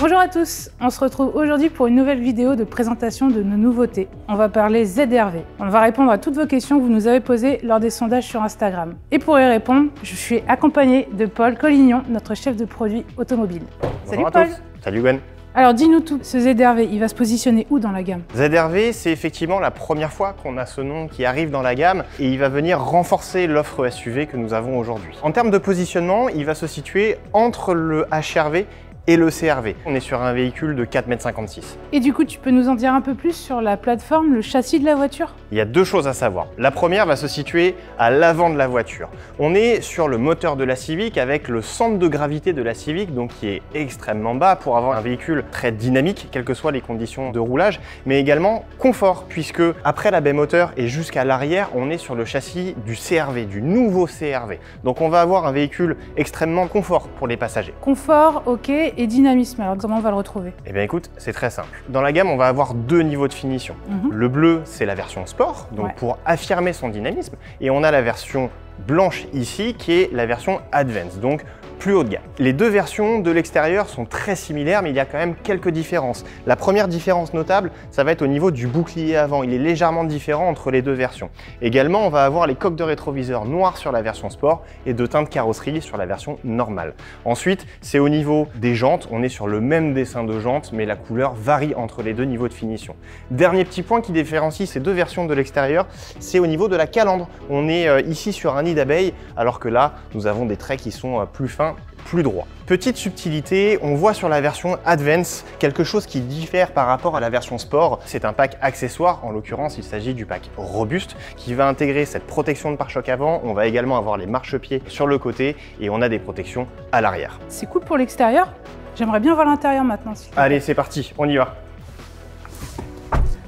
Bonjour à tous, on se retrouve aujourd'hui pour une nouvelle vidéo de présentation de nos nouveautés. On va parler ZR-V. On va répondre à toutes vos questions que vous nous avez posées lors des sondages sur Instagram. Et pour y répondre, je suis accompagné de Paul Collignon, notre chef de produit automobile. Salut Paul. Salut Gwen. Alors dis-nous tout, ce ZR-V, il va se positionner où dans la gamme? ZR-V, c'est effectivement la première fois qu'on a ce nom qui arrive dans la gamme et il va venir renforcer l'offre SUV que nous avons aujourd'hui. En termes de positionnement, il va se situer entre le HR-V et le CR-V. On est sur un véhicule de 4,56 m. Et du coup, tu peux nous en dire un peu plus sur la plateforme, le châssis de la voiture? Il y a deux choses à savoir. La première va se situer à l'avant de la voiture. On est sur le moteur de la Civic avec le centre de gravité de la Civic, donc qui est extrêmement bas pour avoir un véhicule très dynamique, quelles que soient les conditions de roulage, mais également confort, puisque après la baie moteur et jusqu'à l'arrière, on est sur le châssis du CR-V, du nouveau CR-V. Donc on va avoir un véhicule extrêmement confort pour les passagers. Confort, ok. Et dynamisme, alors comment on va le retrouver? Eh bien écoute, c'est très simple. Dans la gamme, on va avoir deux niveaux de finition. Le bleu, c'est la version sport, donc pour affirmer son dynamisme. Et on a la version blanche ici, qui est la version Advance, donc plus haut de gamme. Les deux versions de l'extérieur sont très similaires, mais il y a quand même quelques différences. La première différence notable, ça va être au niveau du bouclier avant. Il est légèrement différent entre les deux versions. Également, on va avoir les coques de rétroviseur noires sur la version sport et de teinte carrosserie sur la version normale. Ensuite, c'est au niveau des jantes. On est sur le même dessin de jantes, mais la couleur varie entre les deux niveaux de finition. Dernier petit point qui différencie ces deux versions de l'extérieur, c'est au niveau de la calandre. On est ici sur un nid d'abeille, alors que là, nous avons des traits qui sont plus fins, plus droit. Petite subtilité, on voit sur la version Advance quelque chose qui diffère par rapport à la version Sport. C'est un pack accessoire, en l'occurrence il s'agit du pack robuste qui va intégrer cette protection de pare-choc avant. On va également avoir les marchepieds sur le côté et on a des protections à l'arrière. C'est cool pour l'extérieur. J'aimerais bien voir l'intérieur maintenant. Allez, c'est parti, on y va.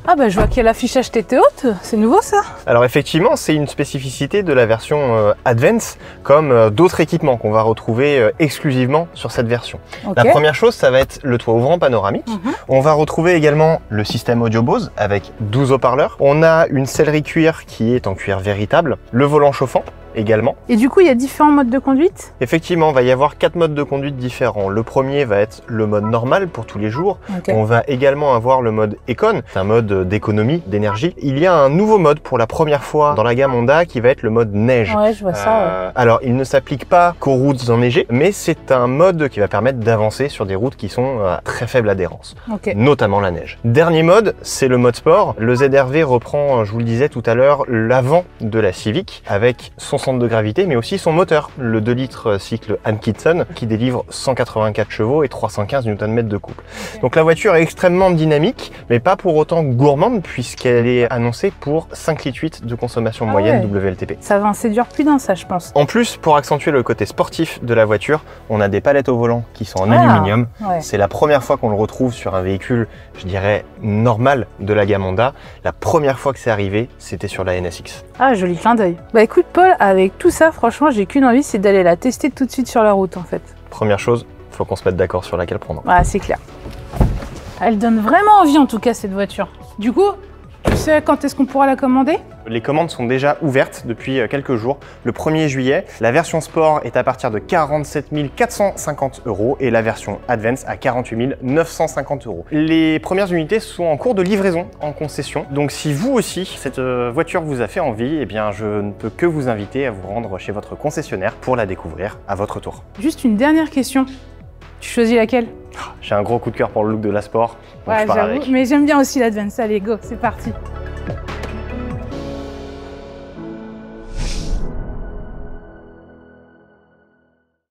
Ah bah je vois qu'il y a l'affichage TT haute, c'est nouveau ça? Alors effectivement, c'est une spécificité de la version Advance, comme d'autres équipements qu'on va retrouver exclusivement sur cette version. La première chose, ça va être le toit ouvrant panoramique. On va retrouver également le système audio Bose avec 12 haut-parleurs. On a une sellerie cuir qui est en cuir véritable, le volant chauffant également. Et du coup, il y a différents modes de conduite? Effectivement, il va y avoir 4 modes de conduite différents. Le premier va être le mode normal pour tous les jours. On va également avoir le mode Econ, c'est un mode d'économie d'énergie. Il y a un nouveau mode pour la première fois dans la gamme Honda qui va être le mode neige. Ouais, je vois ça. Alors, il ne s'applique pas qu'aux routes enneigées, mais c'est un mode qui va permettre d'avancer sur des routes qui sont à très faible adhérence, notamment la neige. Dernier mode, c'est le mode sport. Le ZR-V reprend, je vous le disais tout à l'heure, l'avant de la Civic avec son centre de gravité, mais aussi son moteur, le 2 litres cycle Atkinson, qui délivre 184 chevaux et 315 Nm de couple. Donc la voiture est extrêmement dynamique, mais pas pour autant gourmande, puisqu'elle est annoncée pour 5,8 litres de consommation moyenne WLTP. Ça va en séduire plus d'un, ça, je pense. En plus, pour accentuer le côté sportif de la voiture, on a des palettes au volant qui sont en aluminium. C'est la première fois qu'on le retrouve sur un véhicule, je dirais, normal de la gamme Honda. La première fois que c'est arrivé, c'était sur la NSX. Ah, joli clin d'œil. Bah écoute Paul, avec tout ça, franchement, j'ai qu'une envie, c'est d'aller la tester tout de suite sur la route en fait. Première chose, il faut qu'on se mette d'accord sur laquelle prendre. Ouais, c'est clair. Elle donne vraiment envie en tout cas cette voiture. Du coup, tu sais quand est-ce qu'on pourra la commander? Les commandes sont déjà ouvertes depuis quelques jours, le 1er juillet. La version Sport est à partir de 47 450 € et la version Advance à 48 950 €. Les premières unités sont en cours de livraison en concession. Donc si vous aussi, cette voiture vous a fait envie, eh bien je ne peux que vous inviter à vous rendre chez votre concessionnaire pour la découvrir à votre tour. Juste une dernière question. Tu choisis laquelle? J'ai un gros coup de cœur pour le look de la Sport. Ouais, j'avoue, mais j'aime bien aussi l'Advance. Allez, go, c'est parti.